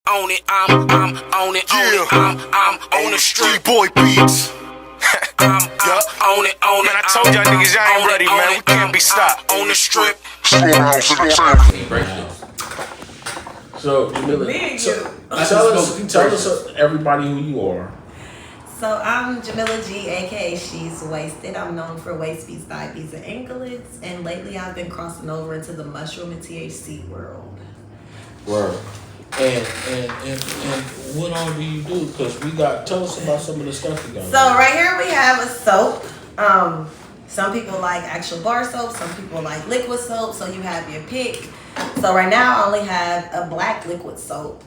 on it, I'm on it, I'm on the strip. Boy beats. I'm on it, Man, I told y'all niggas y'all ain't ready, man. We can't be stopped. On the strip. So, tell us everybody who you are. So I'm Gamilliah G, aka She's Wasted. I'm known for waist beats, thigh beats, and anklets. And lately I've been crossing over into the mushroom and THC world. Word. And what all do you do? Because tell us about some of the stuff you got. So right here we have a soap. Some people like actual bar soap. Some people like liquid soap. So you have your pick. So right now I only have a black liquid soap.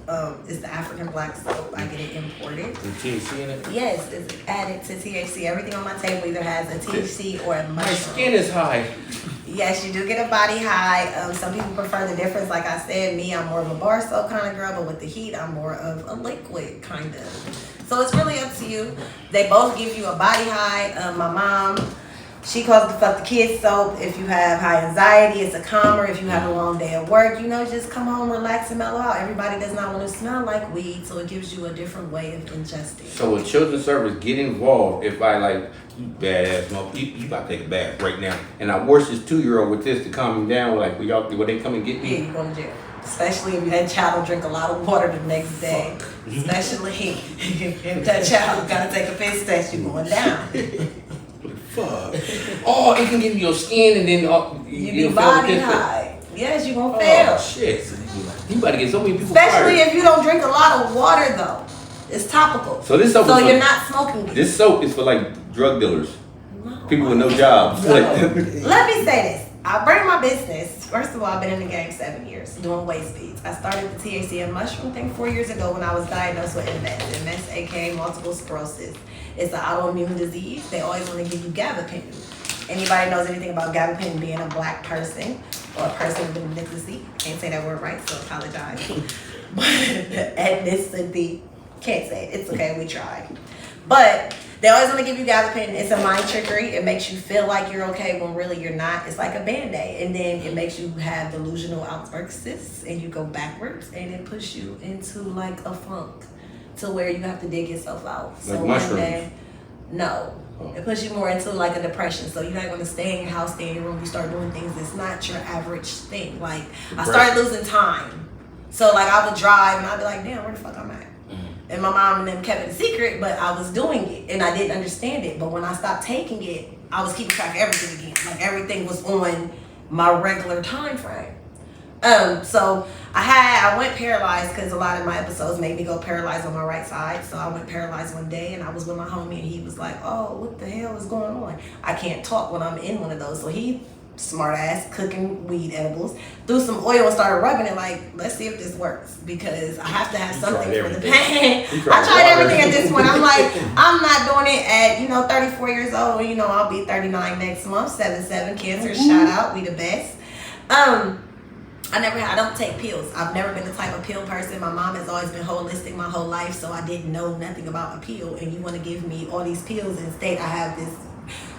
It's the African black soap. I get it imported. With THC in it? Yes, it's added to THC. Everything on my table either has a THC or a mushroom. My skin is high. Yes, you do get a body high. Some people prefer the difference. Like I said, me, I'm more of a bar soap kind of girl, but with the heat, I'm more of a liquid kind of. So it's really up to you. They both give you a body high. My mom, she calls it the fuck the kids soap. If you have high anxiety, it's a calmer. If you have a long day at work, just come home, relax, and mellow out. Everybody does not want to smell like weed, so it gives you a different way of ingesting. So when children's service get involved, if I like, you badass mother, you about to take a bath right now, and I wash this 2-year-old with this to calm him down, like will they come and get me? Yeah, you go to jail. Especially if that child will drink a lot of water the next day. Especially if that child gotta take a piss test, you going down. Fuck. Oh, it can get in your skin and then you be body high. Yes, you gonna fail. Oh shit. You about to get so many people Especially fired. if you don't drink a lot of water though. It's topical. So this soap so is you're not smoking it. This soap is for like drug dealers. No. People with no jobs. Let me say this. I bring my business. First of all, I've been in the game 7 years doing waist beads. I started the THC and mushroom thing 4 years ago when I was diagnosed with MS. MS, aka multiple sclerosis. It's an autoimmune disease. They always want to give you gabapentin. Anybody knows anything about gabapentin being a black person or a person with ethnicity? Can't say that word right, so apologize. But ethnicity, can't say it. It's okay, we tried. But they always want to give you gabapentin. It's a mind trickery. It makes you feel like you're okay when really you're not. It's like a Band-Aid. And then it makes you have delusional outbursts and you go backwards and it puts you into like a funk to where you have to dig yourself out. So like one mushrooms? day, no. It puts you more into like a depression. So you're not going to stay in your house, stay in your room. You start doing things that's not your average thing. Like I started losing time. So like I would drive and I'd be like, damn, where the fuck I'm at? And my mom and them kept it a secret, but I was doing it and I didn't understand it. But when I stopped taking it, I was keeping track of everything again. Like everything was on my regular time frame. So I went paralyzed because a lot of my episodes made me go paralyzed on my right side. So I went paralyzed one day and I was with my homie and he was like, oh, what the hell is going on? I can't talk when I'm in one of those. So he, smart ass, cooking weed edibles, threw some oil and started rubbing it like, let's see if this works because I have to have something for the pain. I tried everything at this point. I'm like, I'm not doing it at, 34 years old. I'll be 39 next month, 7-7, cancer, shout out, we the best. I don't take pills. I've never been the type of pill person. My mom has always been holistic my whole life, so I didn't know nothing about a pill. And you want to give me all these pills and state I have this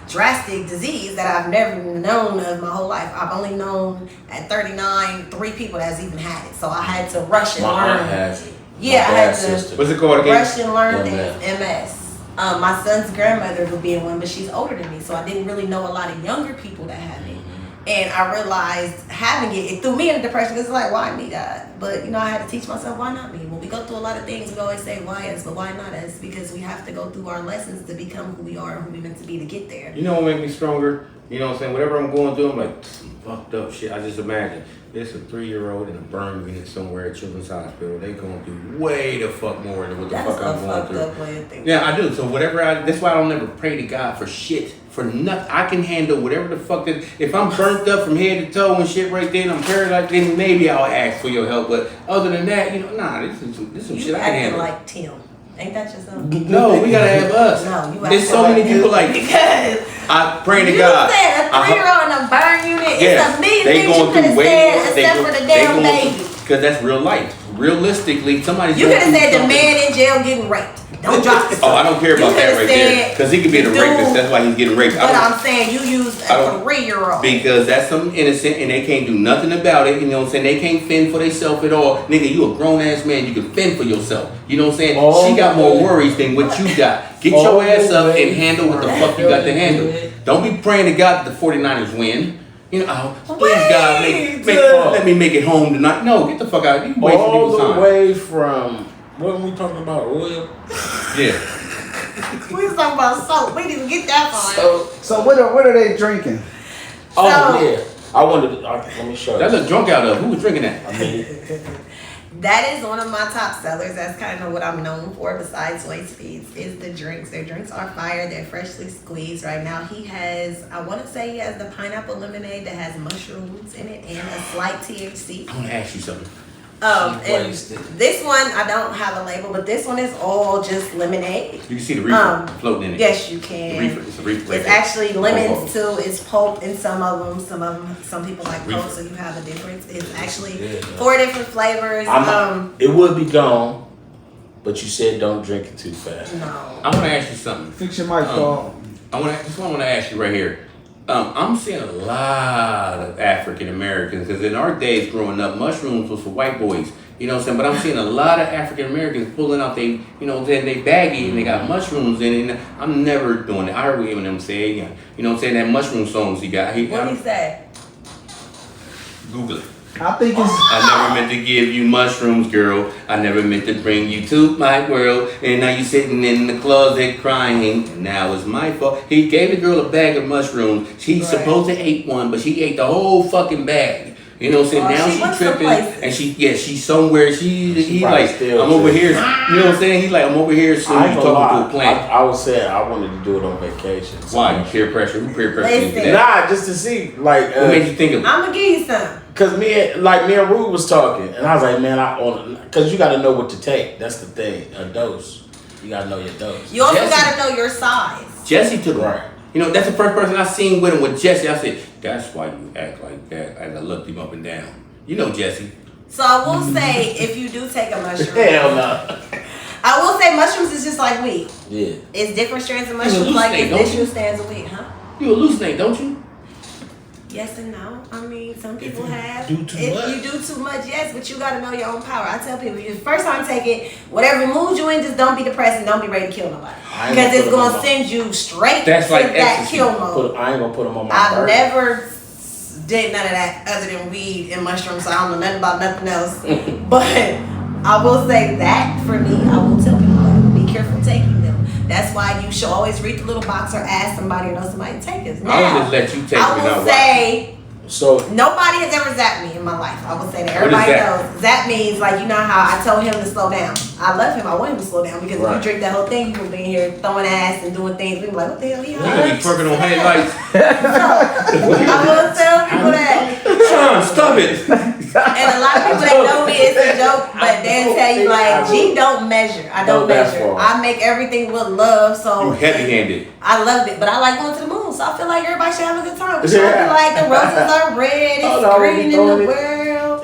drastic disease that I've never known of my whole life. I've only known at 39 3 people that's even had it. So I had to rush and learn. Has it. Yeah, I had to What's it called again? rush and learn things. MS. My son's grandmother would be in one, but she's older than me, so I didn't really know a lot of younger people that have it. And I realized having it threw me into depression. It's like, why me, God? But, I had to teach myself, why not me? When we go through a lot of things, we always say, why us? But why not us? Because we have to go through our lessons to become who we are and who we meant to be to get there. You know what make me stronger? You know what I'm saying? Whatever I'm going through, I'm like, fucked up shit. I just imagine. There's a 3-year-old in a burn unit somewhere at Children's Hospital. They going through way the fuck more than what the fuck I'm going through. Up way of thinking. Yeah, I do. So that's why I don't ever pray to God for shit. For nothing. I can handle whatever the fuck that. If I'm burnt up from head to toe and shit right then, I'm paralyzed, then maybe I'll ask for your help. But other than that, this is some shit I can handle. Like Tim. Ain't that your son? No, we gotta have us. No, you There's so many people like because I pray to God. You said a 3-year-old in a burn unit. Yeah, It's a million they things you going could have through way said more. except for the damn baby. Because that's real life. Realistically, somebody's You going could have through said the something. man in jail getting raped. Don't drop the Oh, I don't care about You that could've right there. said Because he could be the the rapist. dude- That's why he's getting raped. I But don't- I'm saying you used I a don't- 3-year-old. Because that's something innocent and they can't do nothing about it. You know what I'm saying? They can't fend for themselves at all. Nigga, you a grown ass man. You can fend for yourself. You know what I'm saying? Oh, she got more man. worries than what you got. Get Oh, your ass up man. and handle what the fuck you got to handle. Don't be praying to God that the 49ers win. You know, oh, please God, let me make it home tonight. No, get the fuck out. You wasting All people's the time. way from, what were we talking about, oil? Yeah. We was talking about soap. We didn't even get that far. So what are they drinking? Oh, So- yeah. I wanted to, let me show That you. look drunk out of. Who was drinking that? I mean, That is one of my top sellers. That's kind of what I'm known for besides waste feeds is the drinks. Their drinks are fire. They're freshly squeezed. Right now he has, I want to say he has the pineapple lemonade that has mushrooms in it and a slight THC. I want to ask you something. And wasted. this one, I don't have a label, but this one is all just lemonade. You can see the reefer floating in it. Yes, you The can. reefer. It's a reefer. right It's there. actually lemons too. It's pulp in some of them. Some people like pulp, so you have a difference. It's actually 4 different flavors. it would be gone, but you said don't drink it too fast. No. I want to ask you something. Fix your mic, Paul. This one I want to ask you right here. I'm seeing a lot of African Americans because in our days growing up, mushrooms was for white boys. You know what I'm saying? But I'm seeing a lot of African Americans pulling out they, you know, they baggie and they got mushrooms in it. And I'm never doing it. I heard Eminem say, you know what I'm saying? That mushroom songs he got. What did he say? Google it. I think it's I never meant to give you mushrooms, girl. I never meant to bring you to my world. And now you sitting in the closet crying. And now it's my fault. He gave the girl a bag of mushrooms. She's supposed to ate one, but she ate the whole fucking bag. You know what I'm saying? Oh, Now she she went tripping someplace. and she's somewhere. He's probably like, still I'm over tripping. here. You know what I'm saying? He's like, I'm over here. So I you ain't gonna talking to a lie. plant. I was saying I wanted to do it on vacation. So. Why? You peer pressure? Who peer pressure you Listen. to that? Nah, just to see, like, What made you think of it? I'm gonna give you some. cause me and Rude was talking, and I was like, man, cause you got to know what to take. That's the thing, a dose. You gotta know your dose. You also Jesse. gotta know your size. Jesse took it. Right. You know, that's the first person I seen with him with Jesse. I said, that's why you act like that. As I looked him up and down. You know Jesse. So I will say, if you do take a mushroom, Hell no. I will say mushrooms is just like weed. Yeah. It's different strands of You mushrooms, like hallucinate, it's don't different you? strands of weed, huh? You hallucinate, don't you? Yes and no. I mean, some people you have. do too if much. you do too much, yes, but you gotta know your own power. I tell people, you first time take it, whatever mood you in, just don't be depressed and don't be ready to kill nobody. I ain't Because gonna it's put 'em gonna on send you straight That's to like that ecstasy. kill mode. I ain't gonna put them on my I've burger. never did none of that other than weed and mushrooms, so I don't know nothing about nothing else. But I will say that for me, I will tell people like, be careful taking them. That's why you should always read the little box or ask somebody or know somebody to take it. I would just let you take I it will without say So nobody has ever zapped me in my life. I will say that. What is Everybody zap? knows. Zap means like, you know how I told him to slow down. I love him. I want him to slow down because if Right. you drink that whole thing, you will be in here throwing ass and doing things. We be like, what the hell he You gonna be on? twerking on headlights. I will tell people that. Sean, stop it. And a lot of people that know me, it's a joke, but they'll tell you like, G don't measure. I don't No, that's measure. wrong. I make everything with love, You so heavy-handed. I love it. But I like going to the moon, so I feel like everybody should have a good time. We should Yeah. be like, the roses are red, Oh, it's no, we green in the throwing it. world.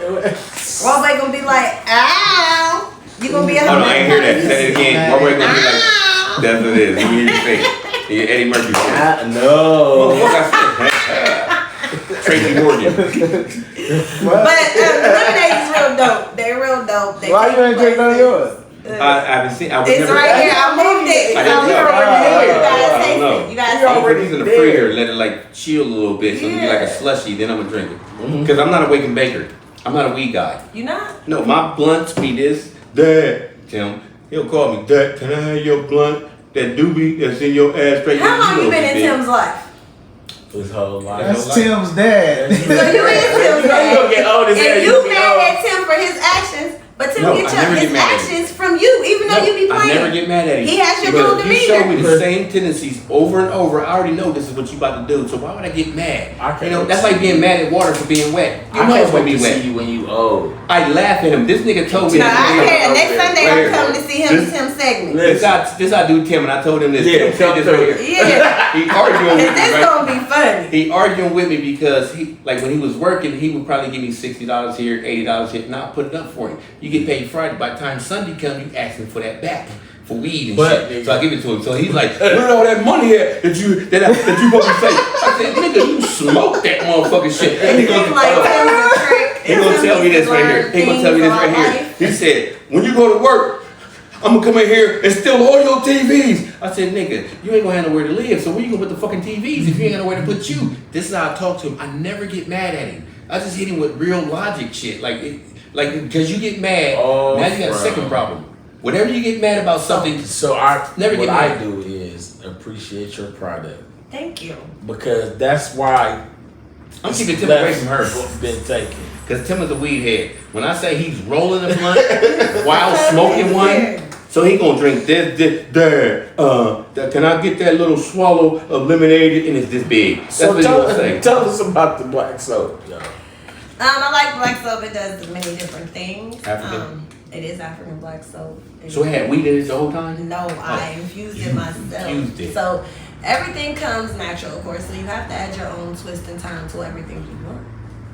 Roboy gonna be like, ow. You gonna be a Oh no, I ain't hear that. Say it again. My boy gonna be like, Ow. that's what it is. Let me hear you say it. Yeah, Eddie Murphy say it. no. What I said? Tracy Morgan. But lemonade is real dope. They're real dope. They why take you ain't drink none of places. yours? I haven't seen. I was It's never. right here. I moved it. I I didn't was know. already there. You I gotta don't taste know. it. You gotta You taste I'm gonna put already these in the there. freezer, let it like chill a little bit, so it'll be like a Yeah. slushy. Then I'm gonna drink it. Because I'm not a waking baker. I'm not a weed guy. it. You not? No, my blunts be this. Dad, Tim. He'll call me, Dad, can I have your blunt? That doobie that's in your ass straight. How long you been in Tim? Tim's life? His whole life. That's Tim's dad. So you in Tim's You gonna life. get old as hell. And You you be mad old. at Tim for his actions, but Tim No, get I never his get mad at him. actions from you, even though you be I playing. never get mad at him. He has your Because cool if you show me demeanor. the same tendencies over and over, I already know this is what you about to do. So why would I get mad? I can't You know, wait that's to like see being mad at water for being wet. You I know it's can't gonna wait be to wet. see you when you old. I laugh at him. This nigga told me No, I that. can't. Next Sunday Right I'm here. coming to see him in Tim's segment. This I do Tim, and I told him this. Yeah, Tim said this tell right here. Yeah. He arguing with me Cause this right? gonna be funny. He arguing with me because like when he was working, he would probably give me $60 here, $80 here, and I'll put it up for him. You get paid Friday. By the time Sunday comes, you asking for that back. For weed and shit. So I give it to him. So he's like, where all that money at that you supposed to take? I said, nigga, you smoke that motherfucking shit. And he gonna tell me this right here. He gonna tell me this right here. He said, when you go to work, I'm gonna come in here and steal all your TVs. I said, nigga, you ain't gonna have nowhere to live, so where you gonna put the fucking TVs if you ain't got nowhere to put you? This is how I talk to him. I never get mad at him. I just hit him with real logic shit. Like because you get mad, now you got a second problem. Whenever you get mad about something, what I do is appreciate your product. Thank you. Because that's why I'm keeping Tim away from her. Been taken. Because Tim is a weed head. When I say he's rolling a blunt while smoking one, so he gonna drink this, can I get that little swallow of lemonade and it's this big? That's So what he gonna say. tell us about the black soap, yo. I like black soap. It does many different things. African? It is African black soap. So it had weed in it the whole time? No, I infused it myself. Infused it. So everything comes natural, of course. So you have to add your own twist and turn to everything you want.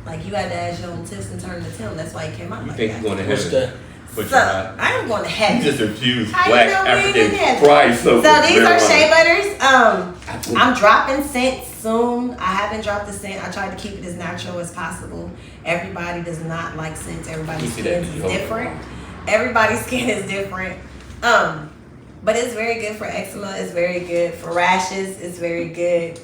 Like you had to add your own twist and turn to Tim. That's why it came out You like think that. you're going to What's heaven? that? But So I am going to heaven. you just infused How you black know we ain't in African heaven? pride soap. So with these are marijuana. shea butters. I'm dropping scents soon. I haven't dropped the scent. I tried to keep it as natural as possible. Everybody does not like scents. Everybody's skin is different. Everybody's skin is different. But it's very good for eczema. It's very good for rashes. It's very good.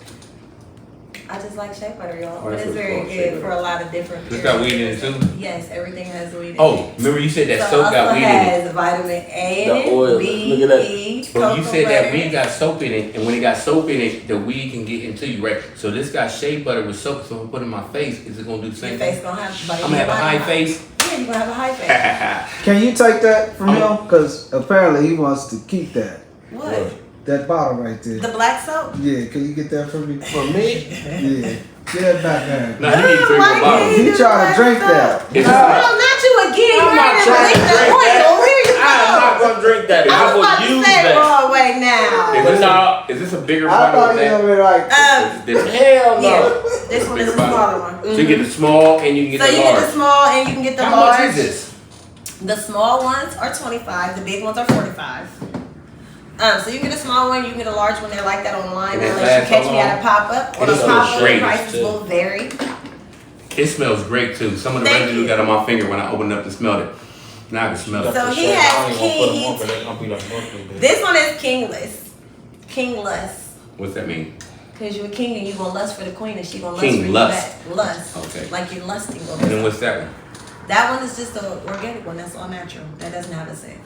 I just like shea butter, y'all. But it's very good for a lot of different. It's got weed in it too? Yes, everything has weed in it. Oh, remember you said that soap got weed in it. has vitamin A in The it, oil. B, Look at that. E, But you cocoa said that butter. weed got soap in it, and when it got soap in it, the weed can get into you, right? So this got shea butter with soap, so if I put it in my face, is it gonna do the same Your thing? face gonna have, I'm gonna have a high face. Yeah, you're gonna have a high face. Can you take that from him? Because apparently he wants to keep that. What? That bottle right there. The black soap? Yeah, can you get that from me? For me? Yeah. Get that back there. Now you need to drink Why a bottle. can't He you trying to do drink black that. soap? It's No, just- not you again. You I'm not already trying to released the drink that. oil. Here you I'm go. not gonna drink that. I I was will about to use say that. wrong way now. Is But this, no. is this a bigger I bottle thought than you that? were like, This- Hell no. Yeah, this one is a bigger bottle. smaller one. So you get the small and you can get So the you large. get the small and you can get the How large. much is this? The small ones are 25. The big ones are 45. So you can get a small one, you can get a large one. They're like that online. And it Unless you lasts catch how me long? at a pop up. On It a smells pop up, the great, prices too. will vary. It smells great too. Some of the Thank residue you. got on my finger when I opened up to smell it. Now I can smell it. So he has King. This one is kingless. Kingless. What's that mean? Because you're a king and you're going to lust for the queen and she going to lust King for you lust. back. Lust. Okay. Like you're lusting over And then her. what's that one? That one is just an organic one. That's all natural. That doesn't have a scent.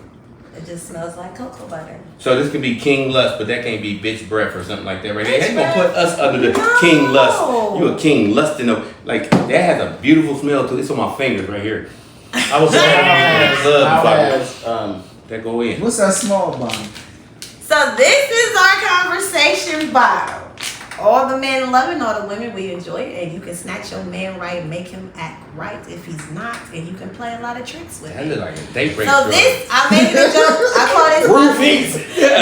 It just smells like cocoa butter. So this can be king lust, but that can't be bitch breath or something like that, right? Bitch How you gonna breath? put us under the No. king lust? You a king lusting of like that has a beautiful smell too. It's on my fingers right here. I was saying How has that go in. what's that small bottle? So this is our conversation bottle. All the men love it, all the women, we enjoy it. And you can snatch your man right and make him act right if he's not. And you can play a lot of tricks with That it. look like a daybreak. So this, I made it a joke. I call this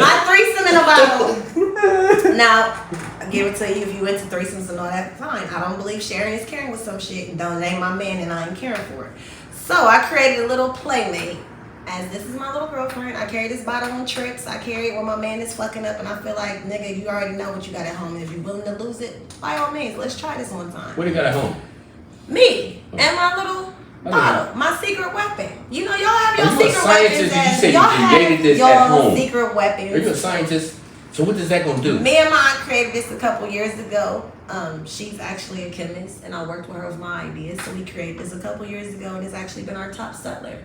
my threesome in a bottle. Now, I give it to you if you into threesomes and all that, fine. I don't believe sharing is caring with some shit. And don't name my man and I ain't caring for it. So I created a little playmate. As this is my little girlfriend, I carry this bottle on trips. I carry it when my man is fucking up and I feel like, nigga, you already know what you got at home. And if you're willing to lose it, by all means, let's try this one time. What do you got at home? Me and my little bottle, my secret weapon. You know, y'all have your Are you a secret scientist? weapons. You as- said you y'all created have this your at home. secret weapons. Are you a scientist? So what is that gonna do? Me and mine created this a couple years ago. She's actually a chemist, and I worked with her with my ideas. So we created this a couple years ago, and it's actually been our top seller.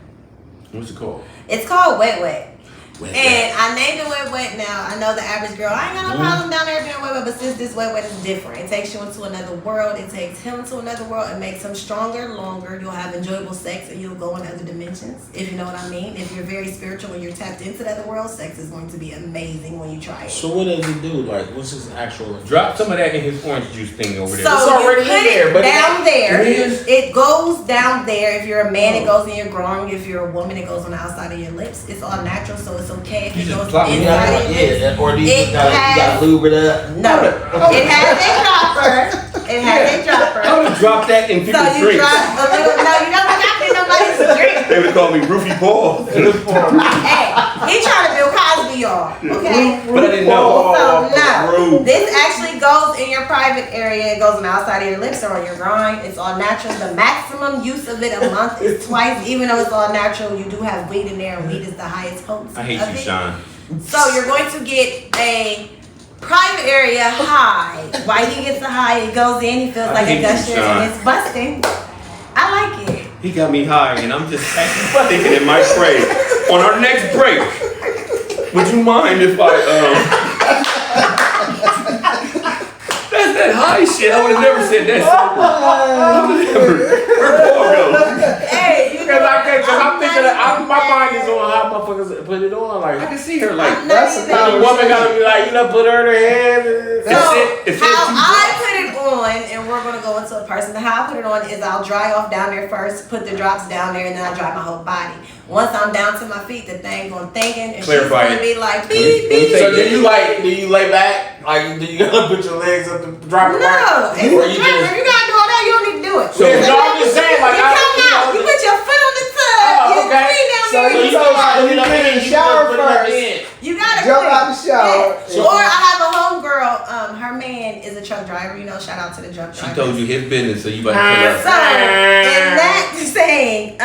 What's it called? It's called Wet Wet. Wet And I named it Wet Wet now. I know the average girl, I ain't got no problem down there being Wet Wet, but since this Wet Wet is different, it takes you into another world. It takes him to another world. It makes him stronger, longer. You'll have enjoyable sex and you'll go in other dimensions, if you know what I mean. If you're very spiritual and you're tapped into the other world, sex is going to be amazing when you try it. So what does he do? Like, what's his actual? Drop some of that in his orange juice thing over there. So It's you already put in there, it but down there. It is? It goes down there. If you're a man, it goes in your groin. If you're a woman, it goes on the outside of your lips. It's all natural, so it's it's okay if You it just goes plop it inside Yeah, of your lips. or do you It gotta has- lube it up? No, it has a dropper. It has a dropper. I would drop that in So people's you drinks. drop a little. No, you don't drop it in nobody's drink. They would call me Roofie Paul. Hey, he trying to Bill Cosby, y'all. Okay. But I didn't know. So no, this actually goes in your private area. It goes on the outside of your lips or on your groin. It's all natural. The maximum use of it a month is twice. Even though it's all natural, you do have weed in there, and weed is the highest potency. I hate of you, it. Sean. So you're going to get a private area high. Why he gets a high? It goes in. He feels I like hate a you, gusher, Sean. and it's busting. I like it. He got me high, and I'm just thinking it might spray. On our next break, would you mind if That's that high shit. I would have never said that. Where'd Paul go? Hey, you Because I'm thinking not my even mind mad. is on how motherfuckers put it on. I Like, can see her like. I'm That's not a even- conversation. the woman gotta be like, put her in her head. So, It's how too I put it on, and we're gonna go into a person. How I put it on is I'll dry off down there first, put the drops down there, and then I dry my whole body. Once I'm down to my feet, the thing going thinking, and Clarify she's it. gonna be like When beep you beep. So do you lay back? Like, do you gotta put your legs up to drop it No, right? it's Or a you drop. just, If you gotta do all that, you don't need to do it. So- yeah, no, I'm just saying, like, you come out, you put your foot on the tub, Oh, your okay. feet down So there, you you told come out. when you get in the shower first, You gotta jump quit. out the shower. Yeah. Or I have a homegirl. Her man is a truck driver. You know, shout out to the truck She driver. told you his business, so you better shut So, up. in that saying,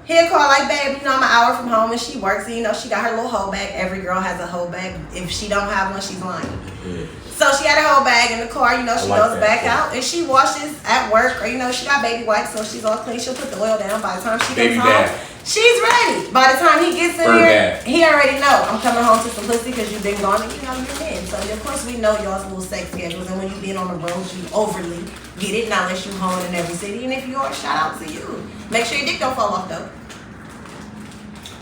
he'll call like, babe, you know, I'm an hour from home and she works, and you know, she got her little hoe bag. Every girl has a hoe bag. If she don't have one, she's lying. So she had a whole bag in the car, you know, she I like goes that, back too. out and she washes at work, or you know, she got baby wipes, so she's all clean. She'll put the oil down. By the time she Baby gets home, bath. she's ready. By the time he gets in Bird here, bath. he already know I'm coming home to simplicity because you've been gone and you know you're in. So of course we know y'all's little sex schedules, and when you being on the road, you overly get it. Not unless you home in every city, and if you are, shout out to you. Make sure your dick don't fall off though.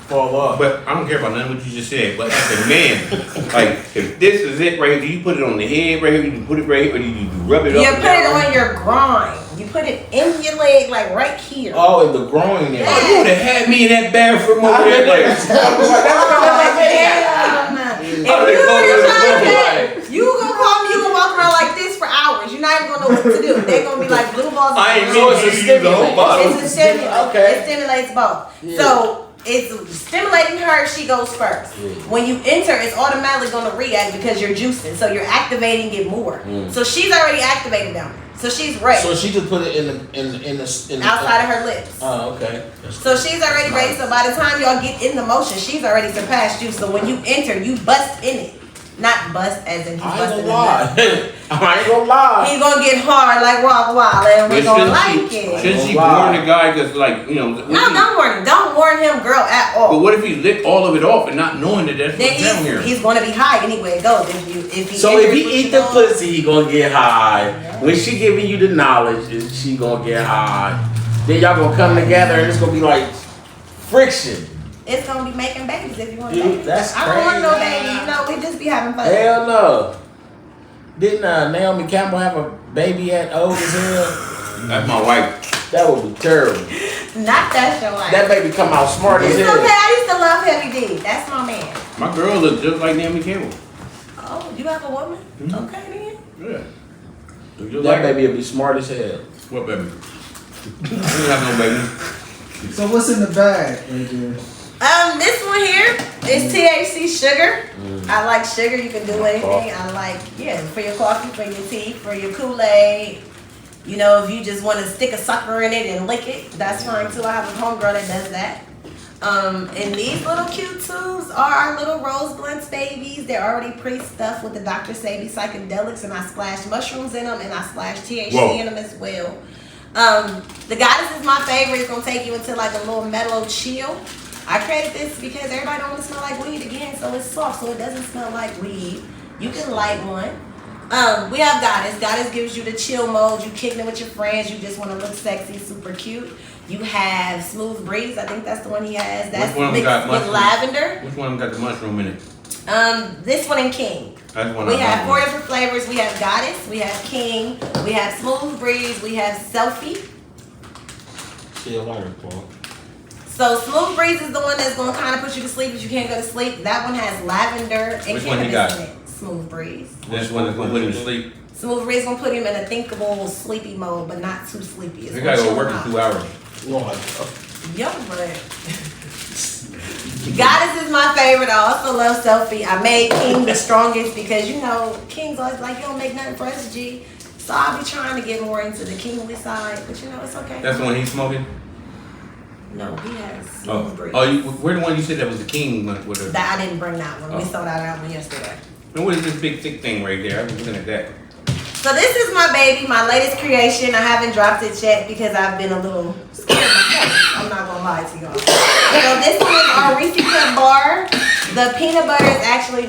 fall off. But I don't care about none of what you just said. But as a man, like if this is it right here, do you put it on the head right here? Do you put it right here, or do you rub it up? You and put down? it on your groin. You put it in your leg, like right here. Oh, in the groin area. Oh, you would have had me in that bathroom over there. Like, Hell no. If Oh, they you call were you trying the to bubble. you gonna call me, you gonna walk around like this for hours. You're not even gonna know what to do. They're gonna be like blue balls. I ain't So mean it's to a use the whole stimulant. bottle. It's a stimulant. Okay. It stimulates both. Yeah. So it's stimulating her, she goes first. Yeah. When you enter, it's automatically gonna react because you're juicing. So you're activating it more. So she's already activated down there. So she's ready. So she just put it in the outside of her lips. Oh, okay. So she's already ready. So by the time y'all get in the motion, she's already surpassed you. So when you enter, you bust in it. Not bust as in you I ain't busting gonna in lie. it. I ain't gonna lie. He's gonna get hard like Rock Wild, and we're But gonna shouldn't like she, it. shouldn't she Wow. warn the guy? Because like, you know. what No, if he- don't warn him. Don't warn him, girl, at But all. what if he licked all of it off and not knowing that that's Then what's down here? he's gonna be high anyway. It goes if he. So if enters he with eat you the know- pussy, he gonna get high. When she giving you the knowledge, is she gonna get high? Then y'all gonna come together and it's gonna be like friction. it's gonna be making babies if you want Dude, babies. that's I don't want no crazy. baby. You know, we just be having fun. Hell no. Didn't Naomi Campbell have a baby at old as hell? That's my wife. That would be terrible. Not that your life. That baby come out smart as It's hell. okay. I used to love Heavy D. That's my man. My girl looks just like Naomi Campbell. Oh, you have a woman? Okay then. Yeah. Do you That like baby would be smart as hell. What baby? I don't have no baby. So what's in the bag right there? This one here is THC sugar. I like sugar. You can do anything. I like, for your coffee, for your tea, for your Kool-Aid. You know, if you just want to stick a sucker in it and lick it, that's fine too. I have a homegirl that does that. And these little cute tubes are our little rose blunts babies. They're already pre-stuffed with the Dr. Sabi psychedelics, and I splash mushrooms in them, and I splash THC Whoa. in them as well. The Goddess is my favorite. It's gonna take you into like a little mellow chill. I created this because everybody don't want to smell like weed again, so it's soft, so it doesn't smell like weed. You can light one. We have Goddess. Goddess gives you the chill mode. You kicking it with your friends. You just want to look sexy, super cute. You have Smooth Breeze. I think that's the one he has. That's Which one mixed got with mushroom? lavender. Which one got the mushroom in it? This one and King. That's one We I have like. 4 different flavors. We have Goddess. We have King. We have Smooth Breeze. We have Selfie. See you later, Paul. So Smooth Breeze is the one that's gonna kind of put you to sleep, but you can't go to sleep. That one has lavender and Which one he got? cannabis in it. Smooth Breeze. This one is gonna put him to sleep. Smooth Breeze gonna put him in a thinkable sleepy mode, but not too sleepy. It's We gonna gotta go chill work him for out. 2 hours. Yo, but Goddess is my favorite. I also love Selfie. I made King the strongest because you know King's always like, you don't make nothing for us, G. So I'll be trying to get more into the kingly side, but you know it's okay. That's the one he's smoking? No, he has Smooth Breeze. We're the one you said that was the king one with the. That I didn't bring that one. We Oh. sold out that one yesterday. And what is this big thick thing right there? I was looking at that. So this is my baby, my latest creation. I haven't dropped it yet because I've been a little scared myself. I'm not gonna lie to y'all. So this one is our Reese Cut bar. The peanut butter is actually.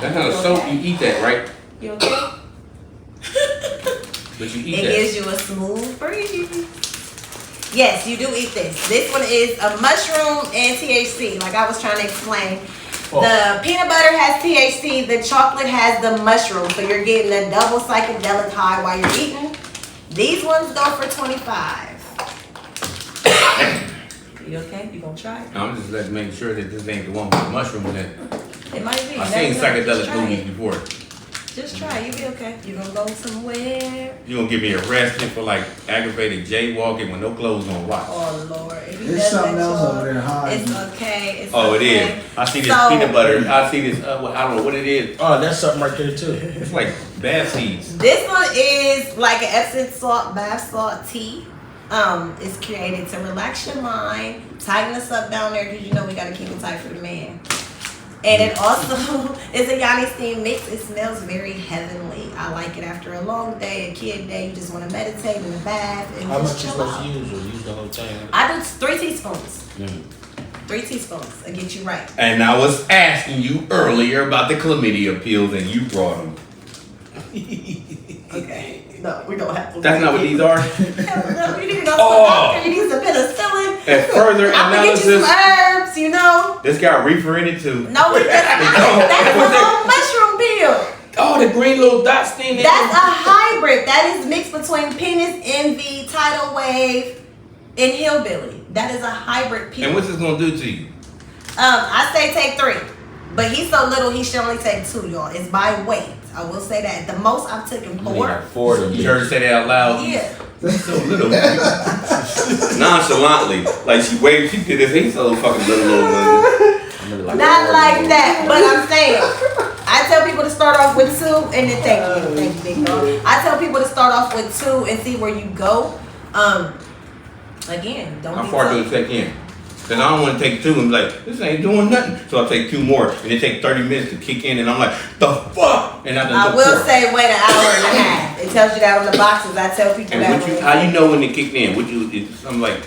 That's not a soap. You eat that, right? You okay? But you eat It that. gives you a smooth breeze. Yes, you do eat this. This one is a mushroom and THC, like I was trying to explain. The peanut butter has THC, the chocolate has the mushroom, so you're getting a double psychedelic high while you're eating. These ones go for $25. You okay? You gonna try it? I'm just letting make sure that this ain't the one with the mushrooms in it. It might be. I've seen Never know. Just psychedelic try movies it. before. Just try it. You be okay. You gonna go somewhere? You gonna get me arrested for like aggravated jaywalking with no clothes on? Watch. Oh Lord. If he There's does something that, else y'all, over there hiding. It's okay. It's Oh, it okay. is. I see this So- peanut butter. I see this. I don't know what it is. Oh, that's something right there too. It's like bath seeds. This one is like an Epsom salt bath salt tea. It's created to relax your mind, tighten us up down there because you know we gotta keep it tight for the man. And it also is a Yanni steam mix. It smells very heavenly. I like it after a long day, a kid day. You just want to meditate in the bath and How much just you chill supposed out. to use or use the whole thing? I do 3 teaspoons. 3 teaspoons. I get you right. And I was asking you earlier about the chlamydia pills, and you brought them. Okay. No, we don't have to. That's not what these are. No, you need to go to the Oh. doctor. You need some penicillin. And further I'm gonna get you analysis, some herbs, you know. this got reefer in it too. No, it doesn't. That's a whole mushroom pill. Oh, the green little dots thing. That's a hybrid. That is mixed between penis, envy, tidal wave, and hillbilly. That is a hybrid pill. And what's this gonna do to you? I say take 3, but he's so little he should only take 2, y'all. It's by weight. I will say that. The most I've taken 4. 4 of them. You heard her say that out loud. Yeah. So little. Nonchalantly, like she waved. She did this. He's so fucking little. Not like that, but I'm saying. I tell people to start off with 2 and then thank you, big dog. I tell people to start off with 2 and see where you go. Again, don't How be far tough. do it take in? Because I don't want to take 2 and be like, this ain't doing nothing. So I'll take 2 more, and it takes 30 minutes to kick in, and I'm like, the fuck? And I I will say wait an hour and a half. It tells you that on the boxes. I tell people And that. what you, how you know when it kicked in? What you? I'm like,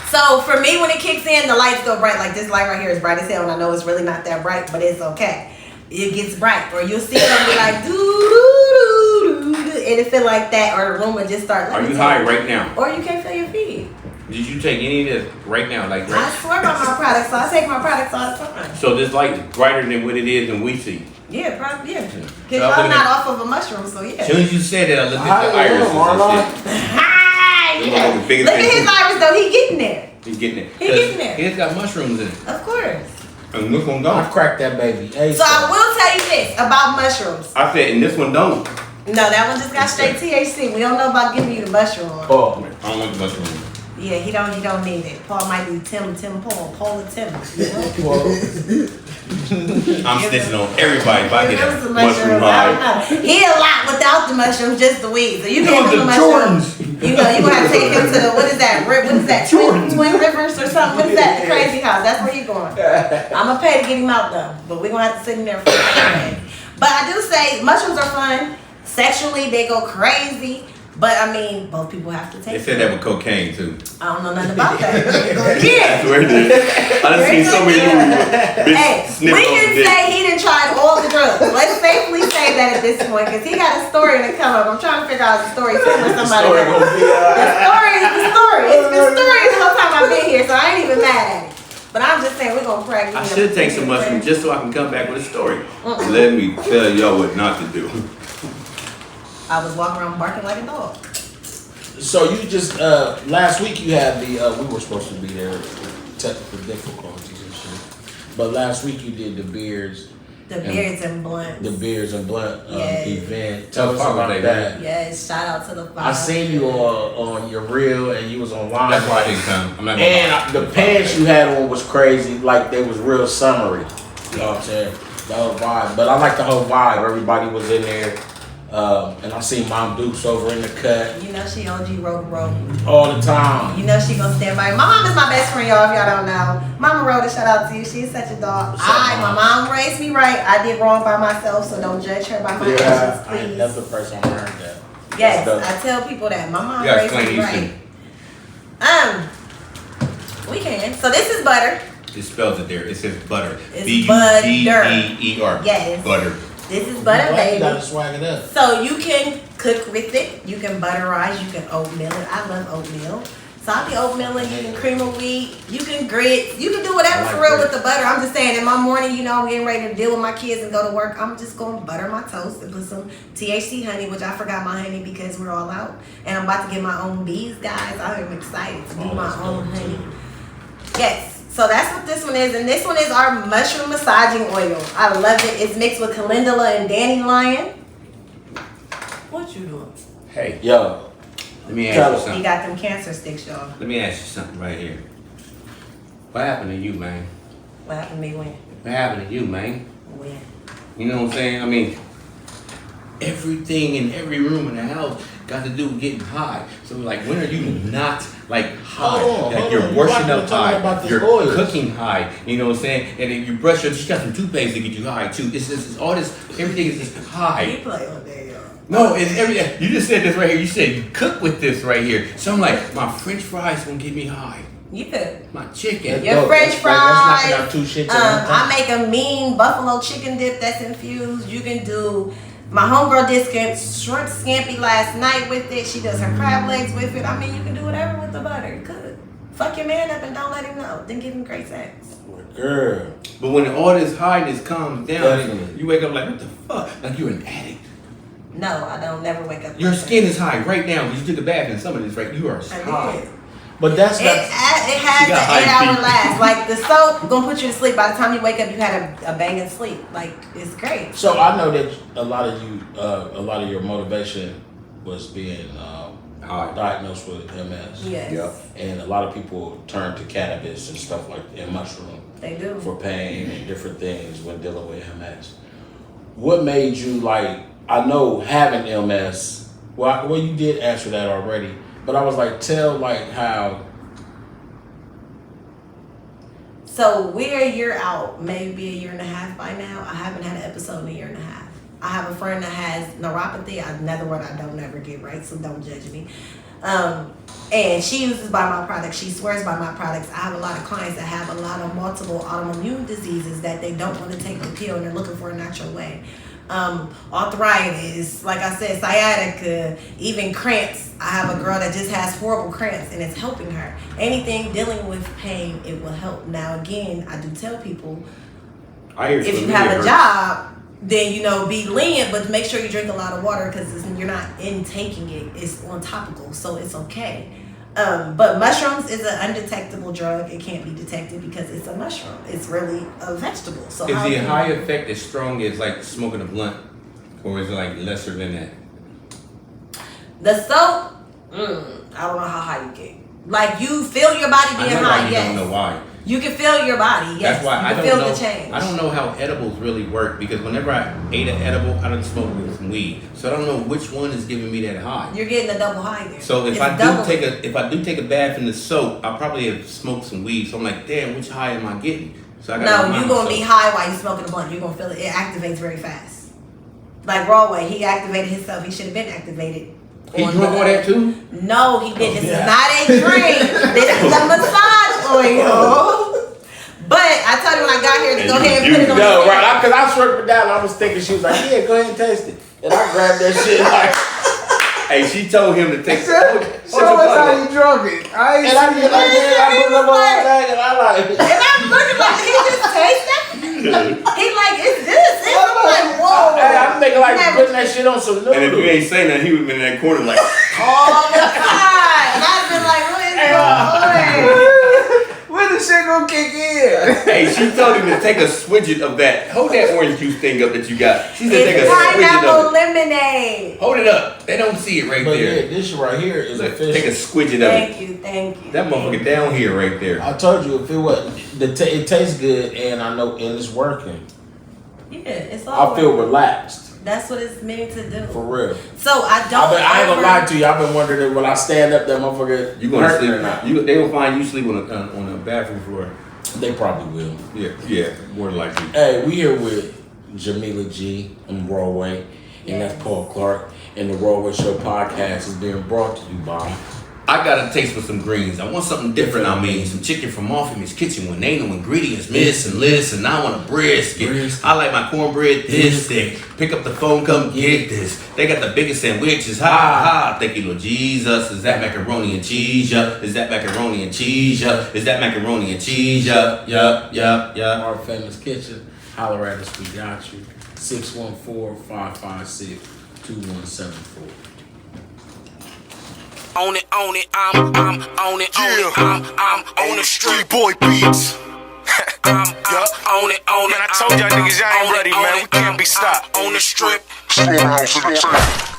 So for me, when it kicks in, the lights go bright. Like this light right here is bright as hell, and I know it's really not that bright, but it's okay. It gets bright, or you'll see it and be like doo doo doo doo, and it feel like that, or the room will just start. are you high right now? Or you can't feel your feet. Did you take any of this right now? Like, I right? swear by my products, so I take my products all the time. So this light is brighter than what it is and we see. Yeah, probably, yeah. Because So y'all I'm not looking off of a mushroom, so yeah. As soon as you said that, I looked Hi, at the irises Marlon. and shit. Hi, Them yeah. motherfuckers bigger Look at than his you. iris though, he getting there. He's getting it. He getting there. It's got mushrooms in it. Of course. And this one I don't. cracked that baby. Hey, So I will tell you this about mushrooms. I said, and this one don't. No, that one just got straight THC. We don't know about giving you the mushroom one. Oh, I don't want the mushroom. Yeah, he don't need it. Paul might be Tim Paul or Tim. I'm snitching on everybody if I get Give a him some mushroom mushrooms. I don't high. know. He a lot without the mushrooms, just the weed. So you No, give him the the mushrooms. You know, you gonna have to take him to the, what is that? Twin Rivers or something? What is that? The crazy house. That's where he going. I'm gonna pay to get him out though, but we're gonna have to sit in there for a day. But I do say mushrooms are fun. Sexually, they go crazy. But I mean, both people have to They take said it. that with cocaine too. I don't know nothing about that. Go I again. swear it is. I done seen so many movies where Hey, bitches we sniff on can the dick. say he done tried all the drugs. Let's safely say that at this point, because he got a story to come up. I'm trying to figure out the story somewhere. Somebody story else. gonna be The story is the story. It's been story the whole time I've been here, so I ain't even mad at it. But I'm just saying we're gonna pray. I should take some mushrooms just so I can come back with a story. Let me tell y'all what not to do. I was walking around barking like a dog. So you just last week you had the we were supposed to be there, technical difficulties and shit. But last week you did the beards. The beards and blunts. The beards and blunt Yes. event. Tell us Father's about Day, that. Yes, shout out to the father. I seen you on your reel and you was online. That's why I didn't come. I'm not gonna And lie. the pants you had on was crazy. Like they was real summery. You know what I'm saying? The whole vibe. But I like the whole vibe. Everybody was in there. And I seen Mom Dukes over in the cut You know she OG Road Road. all the time. You know she gonna stand by. My mom is my best friend, y'all. If y'all don't know, Mama Rhoda, shout out to you. She's such a dog. My mom raised me right. I did wrong by myself, so don't judge her by my Yeah, actions, I ain't please. never the first time I heard that. Yes, That's dope. I tell people that my mom You gotta raised me explain right. these We can. So this is butter. It spells it there. It says butter. It's B-U-D-D-E-R. Yes. Butter. This is butter, You baby. gotta swag it up. So you can cook with it. You can butterize. You can oatmeal it. I love oatmeal. So I'll be oatmealing. You can cream of wheat. You can grits. You can do whatever for real with the butter. I'm just saying, in my morning, you know, I'm getting ready to deal with my kids and go to work. I'm just going to butter my toast and put some THC honey, which I forgot my honey because we're all out. And I'm about to get my own bees, guys. I am excited to do my own honey. Yes. So that's what this one is. And this one is our mushroom massaging oil. I love it. It's mixed with calendula and dandelion. What you doing? Hey, Yo, let me ask Tell you us. He something. got them cancer sticks, y'all. Let me ask you something right here. What happened to you, man? What happened to me when? What happened to you, man? When? You know what I'm saying? I mean, everything in every room in the house got to do with getting high. So like, when are you not like high? Hold on, Like you're hold on. washing You up about to tell me high. about this You're oil. cooking high. You know what I'm saying? And then you brush your. She got some toothpaste to get you high too. It's all this. Everything is just He high. play all day, y'all. No, it's every. You just said this right here. You said you cook with this right here. So I'm like, my French fries gonna get me high. You could. My chicken. Your Dope. French That's knocking fries. out two shits at one I time. make a mean buffalo chicken dip that's infused. You can do. My homegirl did shrimp scampi last night with it. She does her crab legs with it. I mean, you can do whatever with the butter. You could. Fuck your man up and don't let him know. Then give him great sex. girl. But when all this highness calms down, Definitely. you wake up like, what the fuck? Like you're an addict. No, I don't never wake up. Your like skin is high right now. You took a bath and some of this, right? You are that. I high. did. But that's It not. has She got an high 8-hour feet. last. Like the soap gonna put you to sleep. By the time you wake up, you had a banging sleep. Like it's great. So I know that a lot of your motivation was being diagnosed with MS. Yes, Yep. And a lot of people turn to cannabis and stuff like and mushroom they do. for pain and different things when dealing with MS. What made you like? I know having MS. Well, you did answer that already, but I was like, tell like how. So we're a year out, maybe a year and a half by now. I haven't had an episode in a year and a half. I have a friend that has neuropathy. Another word I don't ever get right, so don't judge me. And she uses by my products. She swears by my products. I have a lot of clients that have a lot of multiple autoimmune diseases that they don't want to take the pill and they're looking for a natural way. Arthritis, like I said, sciatica, even cramps. I have a girl that just has horrible cramps and it's helping her. Anything dealing with pain, it will help. Now again, I do tell people, I hear if you have a job, then be lenient, but make sure you drink a lot of water because you're not intaking it. It's on topical, so it's okay. But mushrooms is an undetectable drug. It can't be detected because it's a mushroom. It's really a vegetable. So Is how the can high you- effect as strong as like smoking a blunt? Or is it like lesser than that? The soap, I don't know how high you get. Like you feel your body I being know high, why you yes. don't know why. You can feel your body, yes. That's why you I can don't feel know. the change. I don't know how edibles really work because whenever I ate an edible, I done smoked with some weed, so I don't know which one is giving me that high. You're getting a double high there. So if It's I double. do take a bath in the soap, I probably have smoked some weed. So I'm like, damn, which high am I getting? So I No, gotta you're remind gonna be myself. high while you smoking a blunt. You're gonna feel it. It activates very fast. Like Broadway, he activated himself. He should have been activated. He on drunk the- all that too? No, he didn't. This yeah. is not a drink. This is a massage oil. But I told him when I got here to go ahead and put it on Yo, his right, hand. because I swerved it down. I was thinking she was like, yeah, go ahead and taste it. And I grabbed that shit like, Hey, she told him to take. Show us how you drunk it. I ain't and I seen get like, it. man, I put it up on my bag and I like, And I'm looking like, did he just taste that? He like, it's this. I'm like, whoa. hey, I'm thinking like Never- putting that shit on some noodles. And if you ain't saying that, he would have been in that corner like. all the time. And I've been like, what is going on? When the shit gonna kick in? Hey, she told him to take a swidget of that. Hold that orange juice thing up that you got. She said take a It's swidget pineapple of it. lemonade. Hold it up. They don't see it right But there. yeah, this right here is Look, official. take a squidget of it. Thank you. That motherfucker down here right there. I told you if it was, it tastes good, and I know, and it's working. Yeah, it's all I feel working. relaxed. That's what it's meant to do. For real. So I don't. I ain't gonna lie to you. I've been wondering if when I stand up, that motherfucker You gonna hurting sleep? or not. They gonna find you sleep on a bathroom floor. They probably will. Yeah, more than likely. Hey, we here with Gamilliah G and Rawway, and that's Paul Clark. And the Rawway Show podcast is being brought to you by. I got a taste for some greens. I want something different. I mean, some chicken from Moffy's Kitchen with ain't no ingredients missing. Listen, I want a brisket. I like my cornbread this thick. Pick up the phone, come get this. They got the biggest sandwiches. Ha ha. Thank you, Lord Jesus. Is that macaroni and cheese? Is that macaroni and cheese? Is that macaroni and cheese? Yup. Our Famous Kitchen. Holler at us, we got you. 614-556-2174. On it, I'm on it, I'm on the street. Boy beats. I'm on it, Man, I told y'all niggas y'all ain't ready, man. We can't be stopped. on the strip. Schoolhouse entertainment.